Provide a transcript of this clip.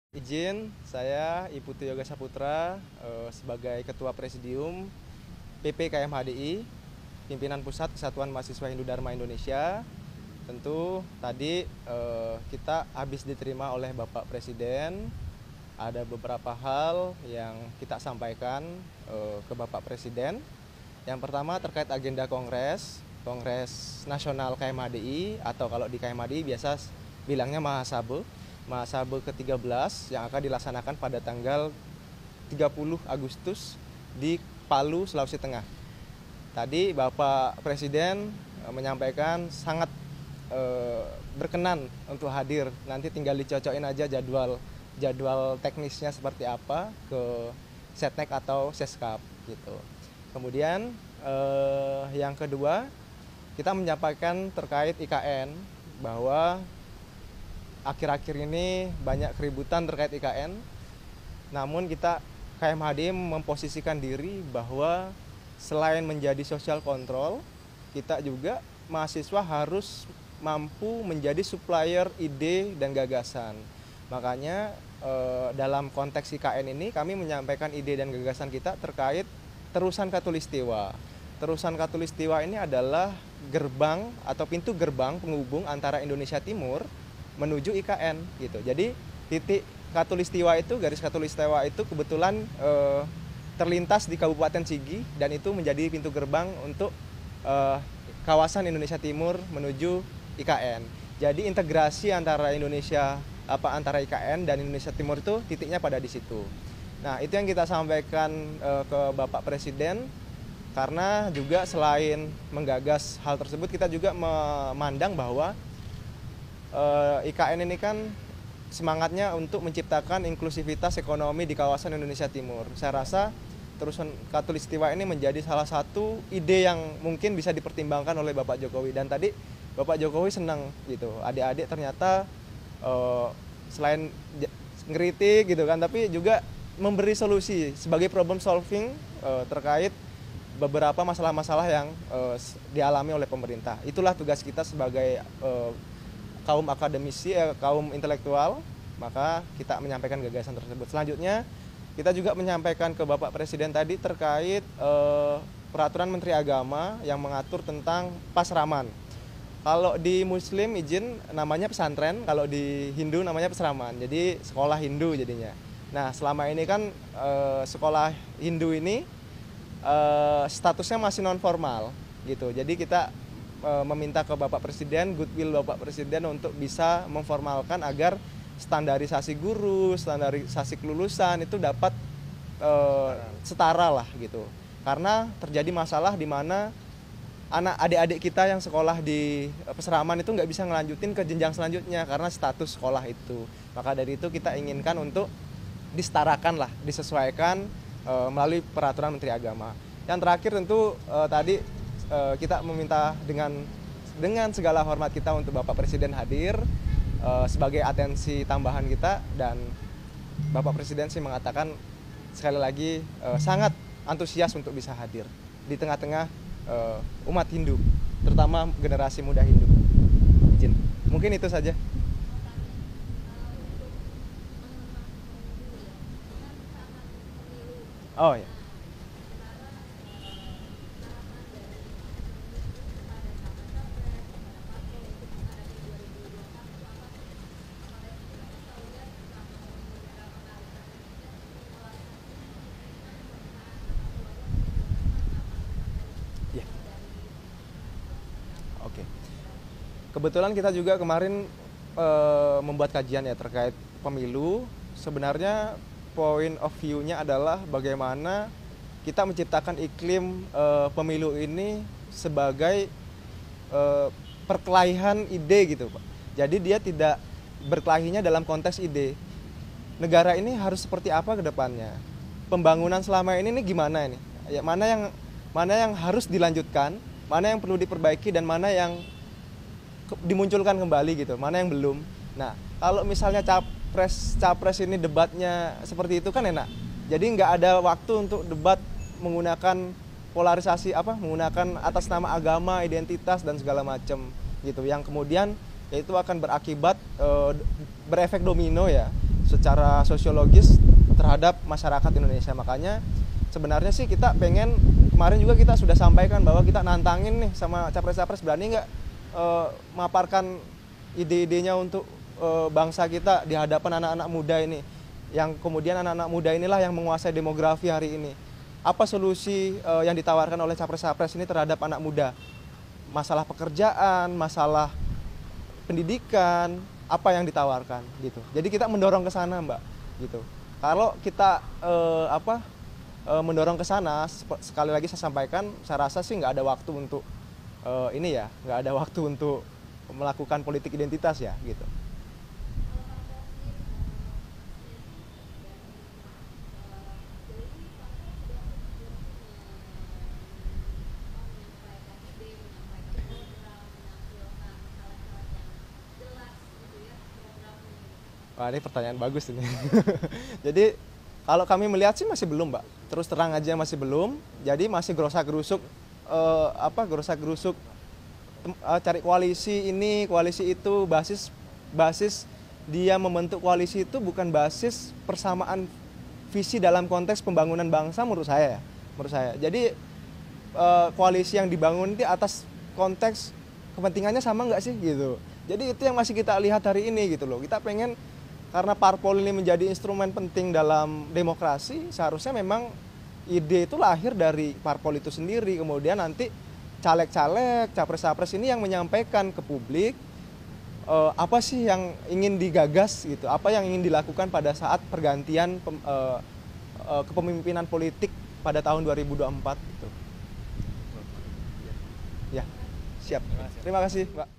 Izin, saya Iputu Yoga Saputra sebagai Ketua Presidium PP KMHDI, Pimpinan Pusat Kesatuan Mahasiswa Hindu Dharma Indonesia. Tentu tadi kita habis diterima oleh Bapak Presiden. Ada beberapa hal yang kita sampaikan ke Bapak Presiden. Yang pertama terkait agenda Kongres Nasional KMHDI, atau kalau di KMHDI biasa bilangnya Mahasabe ke-13 yang akan dilaksanakan pada tanggal 30 Agustus di Palu, Sulawesi Tengah. Tadi Bapak Presiden menyampaikan sangat berkenan untuk hadir. Nanti tinggal dicocokin aja jadwal teknisnya seperti apa ke Setnek atau Seskap gitu. Kemudian yang kedua, kita menyampaikan terkait IKN bahwa akhir-akhir ini banyak keributan terkait IKN. Namun kita KMHD memposisikan diri bahwa selain menjadi social control, kita juga mahasiswa harus mampu menjadi supplier ide dan gagasan. Makanya dalam konteks IKN ini kami menyampaikan ide dan gagasan kita terkait terusan Katulistiwa. Terusan Katulistiwa ini adalah gerbang atau pintu gerbang penghubung antara Indonesia Timur menuju IKN gitu. Jadi titik Katulistiwa itu, garis Katulistiwa itu kebetulan terlintas di Kabupaten Sigi, dan itu menjadi pintu gerbang untuk kawasan Indonesia Timur menuju IKN. Jadi integrasi antara antara IKN dan Indonesia Timur itu titiknya pada di situ. Nah, itu yang kita sampaikan ke Bapak Presiden, karena juga selain menggagas hal tersebut, kita juga memandang bahwa IKN ini kan semangatnya untuk menciptakan inklusivitas ekonomi di kawasan Indonesia Timur. Saya rasa terusan Katulistiwa ini menjadi salah satu ide yang mungkin bisa dipertimbangkan oleh Bapak Jokowi. Dan tadi Bapak Jokowi senang gitu, adik-adik ternyata selain ngeritik gitu kan, tapi juga memberi solusi sebagai problem solving terkait beberapa masalah-masalah yang dialami oleh pemerintah. Itulah tugas kita sebagai kaum akademisi, kaum intelektual, maka kita menyampaikan gagasan tersebut. Selanjutnya, kita juga menyampaikan ke Bapak Presiden tadi terkait peraturan Menteri Agama yang mengatur tentang pasraman. Kalau di Muslim izin namanya pesantren, kalau di Hindu namanya pesraman, jadi sekolah Hindu jadinya. Nah, selama ini kan sekolah Hindu ini statusnya masih non formal gitu. Jadi kita meminta ke Bapak Presiden, goodwill Bapak Presiden untuk bisa memformalkan agar standarisasi guru, standarisasi kelulusan itu dapat setara lah gitu. Karena terjadi masalah di mana adik-adik kita yang sekolah di peseraman itu nggak bisa ngelanjutin ke jenjang selanjutnya karena status sekolah itu. Maka dari itu kita inginkan untuk disetarakan lah, disesuaikan melalui peraturan Menteri Agama. Yang terakhir tentu tadi kita meminta dengan segala hormat kita untuk Bapak Presiden hadir sebagai atensi tambahan kita, dan Bapak Presiden sih mengatakan sekali lagi sangat antusias untuk bisa hadir di tengah-tengah umat Hindu, terutama generasi muda Hindu. Izin. Mungkin itu saja. Oh ya. Ya. Oke. Kebetulan kita juga kemarin membuat kajian ya terkait pemilu. Sebenarnya point of view-nya adalah bagaimana kita menciptakan iklim pemilu ini sebagai perkelahian ide gitu, Pak. Jadi dia tidak berkelahinya dalam konteks ide. Negara ini harus seperti apa ke depannya? Pembangunan selama ini gimana ini? Ya, mana yang harus dilanjutkan, mana yang perlu diperbaiki, dan mana yang dimunculkan kembali gitu, mana yang belum. Nah, kalau misalnya capres ini debatnya seperti itu kan enak. Jadi nggak ada waktu untuk debat menggunakan polarisasi menggunakan atas nama agama, identitas dan segala macam gitu. Yang kemudian yaitu akan berakibat berefek domino ya. secara sosiologis terhadap masyarakat Indonesia. Makanya sebenarnya sih kita pengen, kemarin juga kita sudah sampaikan bahwa kita nantangin nih sama capres-capres, berani nggak memaparkan ide-idenya untuk bangsa kita di hadapan anak-anak muda ini, yang kemudian anak-anak muda inilah yang menguasai demografi hari ini. Apa solusi yang ditawarkan oleh capres-capres ini terhadap anak muda? Masalah pekerjaan, masalah pendidikan, apa yang ditawarkan gitu. Jadi kita mendorong ke sana, Mbak, gitu. Kalau kita mendorong ke sana, sekali lagi saya sampaikan, saya rasa sih nggak ada waktu untuk nggak ada waktu untuk melakukan politik identitas ya, gitu. Wah, ini pertanyaan bagus ini. Jadi kalau kami melihat sih masih belum, Mbak. Terus terang aja masih belum. Jadi masih gerosak-gerusuk cari koalisi ini, koalisi itu, basis dia membentuk koalisi itu bukan basis persamaan visi dalam konteks pembangunan bangsa menurut saya ya. Menurut saya. Jadi koalisi yang dibangun itu atas konteks kepentingannya sama nggak sih gitu. Jadi itu yang masih kita lihat hari ini gitu loh. Kita pengen, karena parpol ini menjadi instrumen penting dalam demokrasi, seharusnya memang ide itu lahir dari parpol itu sendiri. Kemudian nanti caleg-caleg, capres-capres ini yang menyampaikan ke publik apa sih yang ingin digagas gitu, apa yang ingin dilakukan pada saat pergantian kepemimpinan politik pada tahun 2024 gitu. Ya, siap. Terima kasih, Mbak.